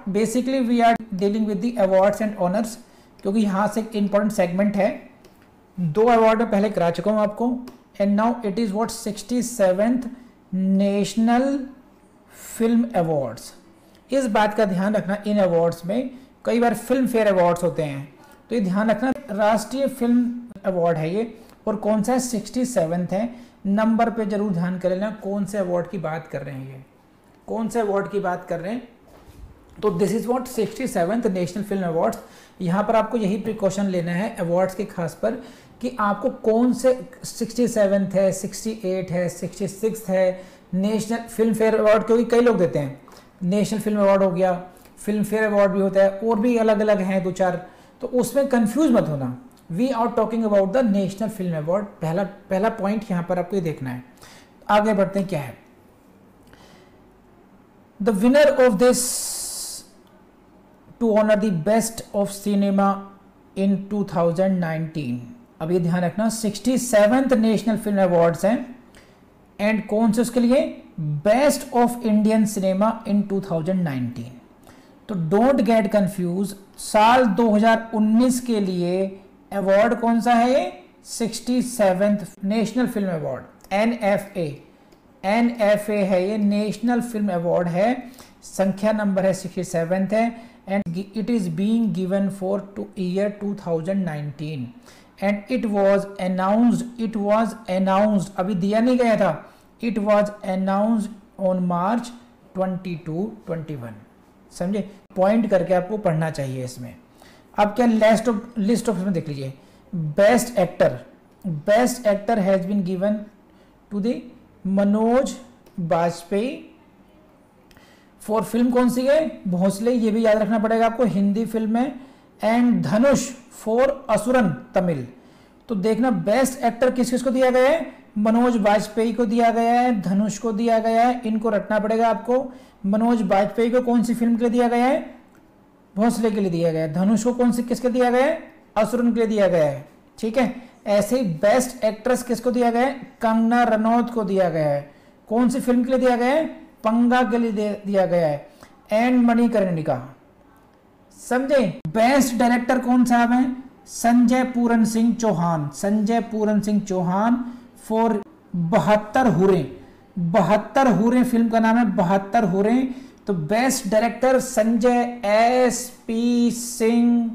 Basically we are dealing with the awards and honours, क्योंकि यहाँ से एक इंपॉर्टेंट सेगमेंट है। 2 अवार्ड में पहले करा चुका हूँ आपको, and now it is what 67th national film awards. इस बात का ध्यान रखना, इन अवार्ड्स में कई बार फिल्म फेयर अवार्ड्स होते हैं, तो ये ध्यान रखना राष्ट्रीय फिल्म अवार्ड है ये, और कौन सा है 67th है। नंबर पे जरूर ध्यान कर लेना कौन से अवार्ड की बात कर रहे हैं, ये कौन से अवार्ड की बात कर रहे हैं। तो this is what 67th national film awards. यहाँ पर आपको यही प्रिकॉशन लेना है अवार्ड्स के खास पर, कि आपको कौन से 67th है, 68 है, 66 है नेशनल फिल्म फेयर अवार्ड, क्योंकि कई लोग देते हैं। नेशनल फिल्म अवार्ड हो गया, फिल्म फेयर अवार्ड भी होता है, और भी अलग अलग हैं 2-4, तो उसमें कंफ्यूज मत होना। We are talking about the national film award. पहला पॉइंट यहाँ पर आपको ये देखना है। आगे बढ़ते हैं, क्या है the winner of this to honour the best of cinema in 2019। अब ये ध्यान रखना 67th नेशनल फिल्म अवार्ड्स हैं, एंड कौन से उसके लिए best of Indian cinema in 2019। तो डोंट गेट कंफ्यूज, साल 2019 के लिए अवार्ड कौन सा है, 67th national film award, NFA है ये, नेशनल फिल्म अवार्ड है, संख्या नंबर है 67th है, and it is being given for year 2019, and it was announced, अभी दिया नहीं गया था, it was announced on March 22-21। समझे, पॉइंट करके आपको पढ़ना चाहिए इसमें। अब क्या लिस्ट ऑफ देख लीजिए। Best actor has been given to the Manoj Bajpayee for film कौन सी है, भोसले, ये भी याद रखना पड़ेगा आपको, हिंदी फिल्म में, and Dhanush for Asuran Tamil. तो देखना बेस्ट एक्टर किस किस को दिया गया है, मनोज बाजपेयी को दिया गया है, धनुष को दिया गया है, इनको रटना पड़ेगा आपको। मनोज बाजपेयी को कौन सी फिल्म के लिए दिया गया है, भोसले के लिए दिया गया है। धनुष को कौन सी किसके दिया गया है, असुरन के लिए दिया गया है। ठीक है, ऐसे ही बेस्ट एक्ट्रेस किसको दिया गया है, कंगना रनौत को दिया गया है। कौन सी फिल्म के लिए दिया गया है, पंगा के लिए दिया गया है, एंड मणिकर्णिका। समझे। बेस्ट डायरेक्टर कौन साहब है, संजय पूरन सिंह चौहान फॉर 72 हुरे फिल्म का नाम है 72 हुरे। तो best director Sanjay SP Singh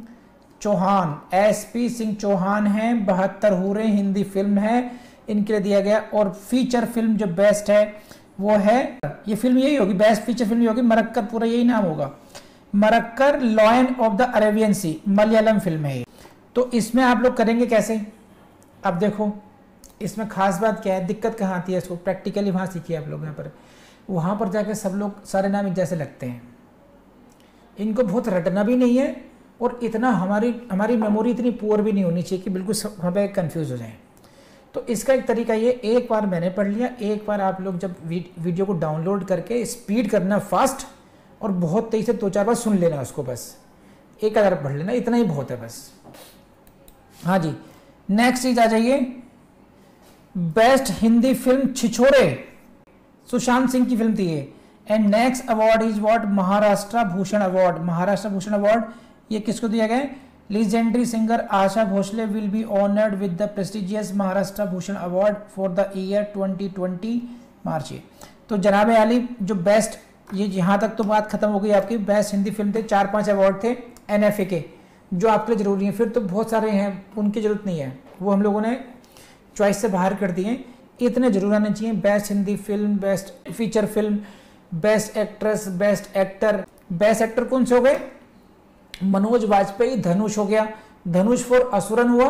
Chauhan है, 72 हुरे हिंदी फिल्म है, इनके लिए दिया गया। और फीचर फिल्म जो बेस्ट है वो है, ये फिल्म यही होगी, बेस्ट फीचर फिल्म होगी मरक्कर, पूरा यही नाम होगा, Marakkar lion of the Arabian sea, Malayalam film है। तो इसमें आप लोग करेंगे कैसे, अब देखो इसमें खास बात क्या है, दिक्कत कहाँ आती है, इसको प्रैक्टिकली वहाँ सीखिए आप लोग। यहाँ पर वहाँ पर जाकर सब लोग सारे नाम एक जैसे लगते हैं, इनको बहुत रटना भी नहीं है, और इतना हमारी मेमोरी इतनी पुअर भी नहीं होनी चाहिए कि बिल्कुल वहाँ पर कन्फ्यूज़ हो जाए। तो इसका एक तरीका ये, एक बार मैंने पढ़ लिया, एक बार आप लोग जब वीडियो को डाउनलोड करके स्पीड करना फास्ट, और बहुत तेज़ी से 2-4 बार सुन लेना उसको, बस एक आधार पढ़ लेना, इतना ही बहुत है बस। हाँ जी, नेक्स्ट चीज आ जाइए, बेस्ट हिंदी फिल्म छिछोरे, सुशांत सिंह की फिल्म थी ये। And next award is what, Maharashtra Bhushan award. ये किसको दिया गया है, legendary singer Asha Bhosle will be honoured with the prestigious Maharashtra Bhushan award for the year 2020 March. तो जनाब आली जो बेस्ट, ये यहाँ तक तो बात खत्म हो गई आपकी। बेस्ट हिंदी फिल्म थे, 4-5 अवार्ड थे NFA के, जो आपके लिए जरूरी है। फिर तो बहुत सारे हैं, उनकी जरूरत नहीं है, वो हम लोगों ने चॉइस से बाहर कर दिए। इतने जरूर आने चाहिए, best Hindi film, best feature film, best actress, best actor. Best actor कौन से हो गए, मनोज वाजपेयी, धनुष हो गया, धनुष फॉर असुरन हुआ,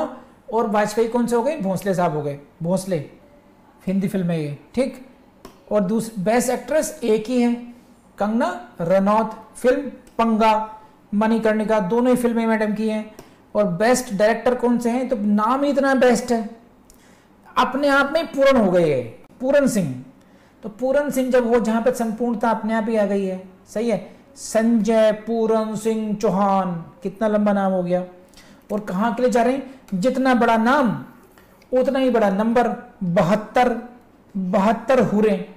और वाजपेयी कौन से हो गए, भोसले साहब हो गए, भोसले हिंदी फिल्म है ये। ठीक, और दूसरी बेस्ट एक्ट्रेस एक ही है, कंगना रनौत, फिल्म पंगा, मणिकर्णिका, दोनों ही फिल्में मैडम की हैं। और बेस्ट डायरेक्टर कौन से हैं, तो नाम ही इतना बेस्ट है, अपने आप में पूर्ण हो गए है, पूरन सिंह। तो पूरन सिंह जब हो, जहां पर संपूर्णता अपने आप ही आ गई है, सही है। संजय पूरन सिंह चौहान, कितना लंबा नाम हो गया। और कहां के लिए जा रहे हैं, जितना बड़ा नाम उतना ही बड़ा नंबर, 72 हुरे,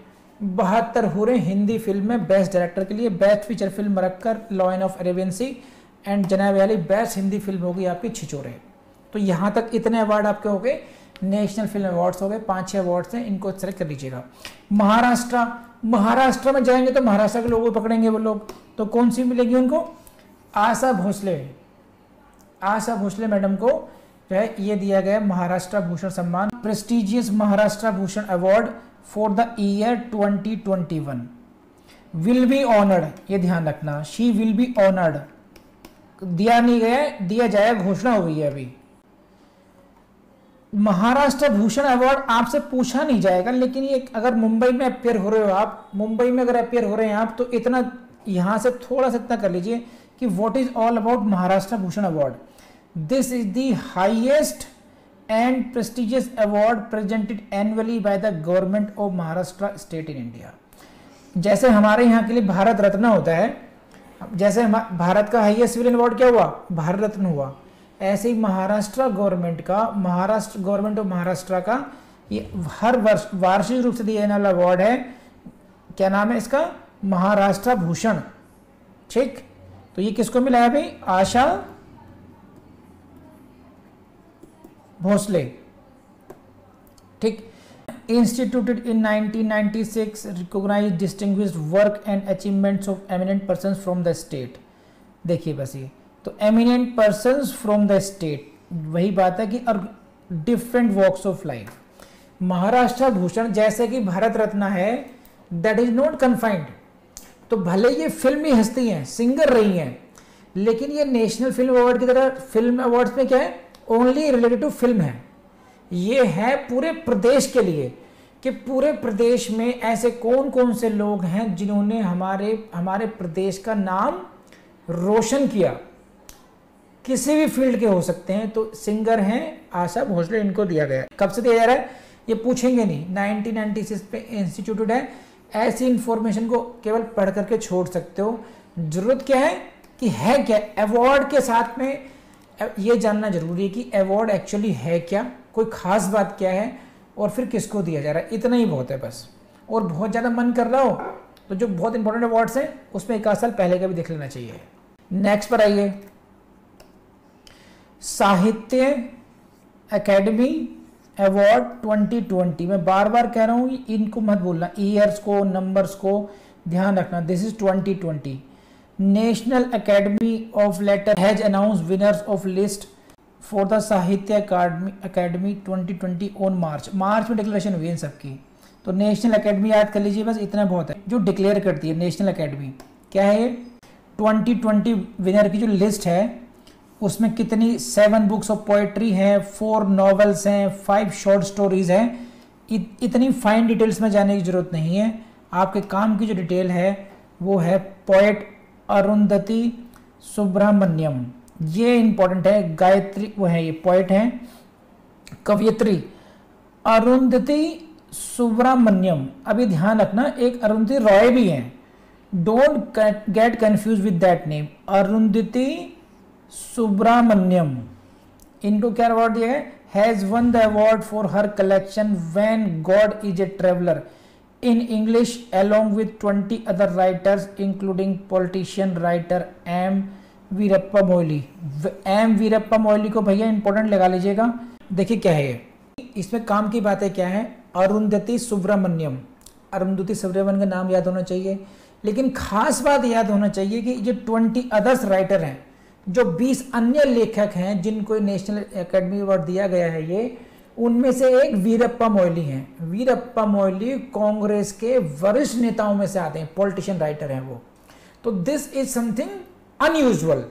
72 हूरें हिंदी फिल्म में बेस्ट डायरेक्टर के लिए। Best feature film Marakkar, lion of Arabian sea and जनाब वाली। बेस्ट हिंदी फिल्म होगी आपकी छिछोरे। तो यहाँ तक इतने अवार्ड आपके हो गए, नेशनल फिल्म अवार्ड्स हो गए, 5-6 अवार्ड्स हैं, इनको सेलेक्ट कर लीजिएगा। महाराष्ट्र में जाएंगे तो महाराष्ट्र के लोगों को पकड़ेंगे वो लोग, तो कौन सी मिलेगी उनको? आशा भोसले मैडम को जो है ये दिया गया महाराष्ट्र भूषण सम्मान, prestigious Maharashtra Bhushan award for the year 2021। Will be honoured, ये ध्यान रखना, शी विल बी ऑनर्ड, दिया नहीं गया, दिया जाएगा, घोषणा हो गई है अभी। महाराष्ट्र भूषण अवार्ड आपसे पूछा नहीं जाएगा, लेकिन ये अगर मुंबई में अपियर हो रहे हो आप, मुंबई में अगर अपियर हो रहे हैं आप, तो इतना यहां से थोड़ा सा इतना कर लीजिए कि what is all about Maharashtra Bhushan award. This is the highest and prestigious award presented annually by the government of Maharashtra state in India. जैसे हमारे यहाँ के लिए भारत रत्न होता है, जैसे भारत का हाईएस्ट सिविलियन अवार्ड क्या हुआ? भारत रत्न हुआ। ऐसे ही महाराष्ट्र गवर्नमेंट ऑफ महाराष्ट्र का ये हर वर्ष वार्षिक रूप से दिया जाने वाला अवार्ड है। क्या नाम है इसका? महाराष्ट्र भूषण। ठीक, तो ये किसको मिला है भाई? आशा भोसले। ठीक, instituted in 1996, recognized distinguished work and achievements of eminent persons from the state। देखिए बस ये तो eminent persons from the state, वही बात है कि और different walks of life। Maharashtra Bhushan जैसे कि भारत रत्न है, that is not confined, तो भले ये फिल्मी हस्ती हैं, सिंगर रही हैं, लेकिन ये नेशनल फिल्म अवार्ड की तरह फिल्म अवार्ड्स में क्या है? ओनली रिलेटेड टू फिल्म है। ये है पूरे प्रदेश के लिए कि पूरे प्रदेश में ऐसे कौन कौन से लोग हैं जिन्होंने हमारे प्रदेश का नाम रोशन किया, किसी भी फील्ड के हो सकते हैं। तो सिंगर हैं आशा भोसले, इनको दिया गया। कब से दिया जा रहा है ये पूछेंगे नहीं, 1996 पे इंस्टीट्यूटेड है। ऐसी इंफॉर्मेशन को केवल पढ़ करके छोड़ सकते हो। जरूरत क्या है कि है क्या अवार्ड के साथ में ये जानना जरूरी है कि अवार्ड एक्चुअली है क्या, कोई खास बात क्या है, और फिर किसको दिया जा रहा है। इतना ही बहुत है बस। और बहुत ज़्यादा मन कर रहा हो तो जो बहुत इंपॉर्टेंट अवार्ड्स हैं उसमें 1 साल पहले का भी देख लेना चाहिए। नेक्स्ट पर आइए, साहित्य अकेडमी अवार्ड 2020। मैं बार बार कह रहा हूँ इनको मत भूलना, ईयर्स को, नंबर्स को ध्यान रखना। This is 2020। National academy of letter has announce winners of list for the Sahitya academy 2020 on March में डिक्लेरेशन हुई इन सबकी। तो नेशनल अकेडमी याद कर लीजिए, बस इतना बहुत है जो डिक्लेयर करती है नेशनल अकेडमी। क्या है ये? 2020 विनर की जो लिस्ट है उसमें कितनी 7 बुक्स ऑफ पोएट्री है, 4 नॉवेल्स हैं, 5 शॉर्ट स्टोरीज हैं। इतनी फाइन डिटेल्स में जाने की जरूरत नहीं है। आपके काम की जो डिटेल है वो है पोएट अरुंधति सुब्रमण्यम, ये इंपॉर्टेंट है। गायत्री वो है, ये पोएट हैं, कवयित्री अरुंधति सुब्रमण्यम। अभी ध्यान रखना एक अरुंधति रॉय भी हैं, don't get confuse with that name. Arundhati Subramaniam, इनको क्या अवार्ड दिया है? Has won the award for her collection when God is a traveller in English along with 20 other writers including politician writer M. Veerappa Moily. M. Veerappa Moily को भैया इंपॉर्टेंट लगा लीजिएगा। देखिए क्या है ये, इसमें काम की बातें क्या है? अरुंधति सुब्रमण्यम, अरुंधति सुब्रमण्यम का नाम याद होना चाहिए, लेकिन खास बात याद होना चाहिए कि जो 20 अदर्स राइटर हैं, जो 20 अन्य लेखक हैं जिनको नेशनल अकेडमी अवार्ड दिया गया है, ये उनमें से एक वीरप्पा मोइली हैं। वीरप्पा मोइली कांग्रेस के वरिष्ठ नेताओं में से आते हैं, पॉलिटिशियन राइटर हैं वो। तो दिस इज समथिंग अनयूजुअल।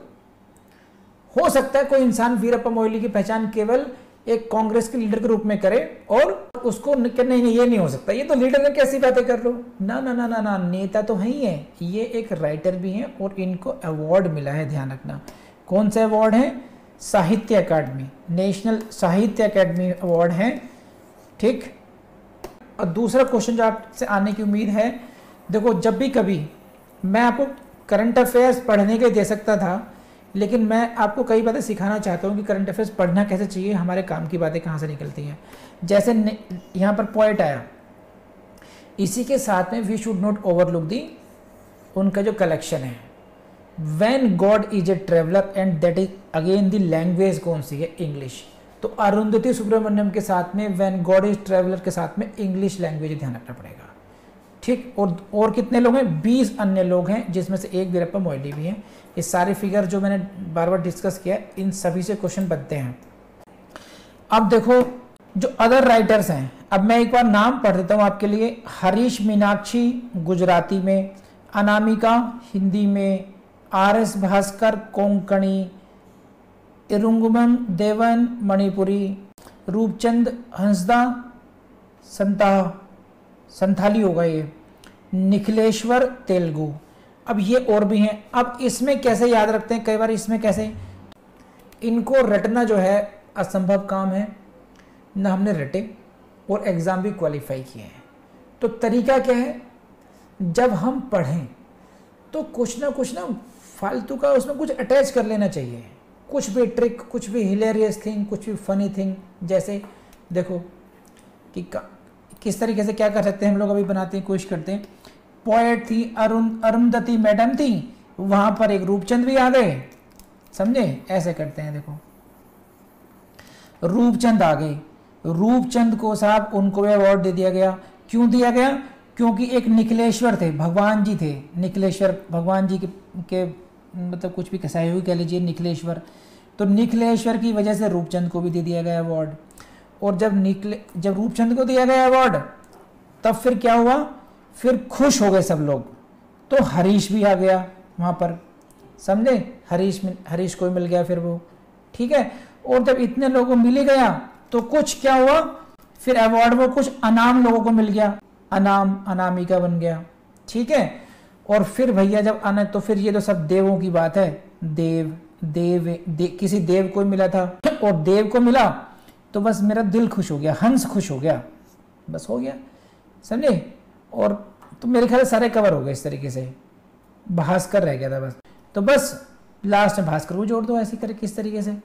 हो सकता है कोई इंसान वीरप्पा मोइली की पहचान केवल एक कांग्रेस के लीडर के रूप में करे और उसको नहीं ये नहीं हो सकता, ये तो लीडर ने कैसी बातें कर लो। ना ना ना ना ना, नेता तो है ही है, ये एक राइटर भी हैं और इनको अवार्ड मिला है। ध्यान रखना कौन से अवार्ड है? साहित्य अकादमी, नेशनल साहित्य अकादमी अवार्ड है। ठीक, और दूसरा क्वेश्चन जो आपसे आने की उम्मीद है, देखो जब भी कभी मैं आपको करंट अफेयर्स पढ़ने के दे सकता था, लेकिन मैं आपको कई बातें सिखाना चाहता हूँ कि करंट अफेयर्स पढ़ना कैसे चाहिए, हमारे काम की बातें कहाँ से निकलती हैं। जैसे यहाँ पर पोएट आया, इसी के साथ में वी शुड नॉट ओवरलुक दी उनका जो कलेक्शन है, when God is a traveller and that is again the language कौन सी है, इंग्लिश। तो अरुंधति सुब्रमण्यम के साथ में व्हेन गॉड इज ट्रेवलर के साथ में इंग्लिश लैंग्वेज ध्यान रखना पड़ेगा, ठीक। और कितने लोग हैं, 20 अन्य लोग हैं, जिसमें से एक वीरप्पा मोइली भी हैं। ये सारे फिगर जो मैंने बार बार डिस्कस किया, इन सभी से क्वेश्चन बनते हैं। अब देखो जो अदर राइटर्स हैं, अब मैं एक बार नाम पढ़ देता हूँ आपके लिए। हरीश मीनाक्षी गुजराती में, अनामिका हिंदी में, RS भास्कर कोंकणी, इरुंगुमम देवन मणिपुरी, रूपचंद हंसदा संथाली होगा ये, निखिलेश्वर तेलुगु। अब ये और भी हैं। अब इसमें कैसे याद रखते हैं, कई बार इसमें कैसे, इनको रटना जो है असंभव काम है, न हमने रटे और एग्ज़ाम भी क्वालिफाई किए हैं। तो तरीका क्या है, जब हम पढ़ें तो कुछ ना फालतू का उसमें कुछ अटैच कर लेना चाहिए, कुछ भी ट्रिक, कुछ भी हिलेरियस थिंग, कुछ भी फनी थिंग। जैसे देखो कि किस तरीके से क्या कर सकते हैं हम लोग, अभी बनाते हैं, कोशिश करते हैं। पोएट थी अरुंधति मैडम थी, वहां पर एक रूपचंद भी आ गए, समझे, ऐसे करते हैं। देखो रूपचंद आ गए, रूपचंद को साहब उनको भी अवार्ड दे दिया गया। क्यों दिया गया, क्योंकि एक निखिलेश्वर थे, भगवान जी थे, निखिलेश्वर भगवान जी के मतलब कुछ भी सहयोगी कह लीजिए, निखिलेश्वर। तो निखिलेश्वर की वजह से रूपचंद को भी दे दिया गया अवार्ड। और जब रूपचंद को दिया गया अवार्ड, तब फिर क्या हुआ, फिर खुश हो गए सब लोग। तो हरीश भी आ गया वहाँ पर, समझे, हरीश को भी मिल गया फिर वो, ठीक है। और जब इतने लोगों को मिल गया तो कुछ क्या हुआ, फिर अवार्ड वो कुछ अनाम लोगों को मिल गया, अनामिका बन गया, ठीक है। और फिर भैया जब आना, तो फिर ये तो सब देवों की बात है, किसी देव को मिला था, और देव को मिला तो बस मेरा दिल खुश हो गया, हंस खुश हो गया, बस हो गया, समझे। और तो मेरे ख्याल से सारे कवर हो गए इस तरीके से, भास्कर रह गया था बस। तो बस लास्ट में भास्कर को जोड़ दो ऐसे करके, किस तरीके से।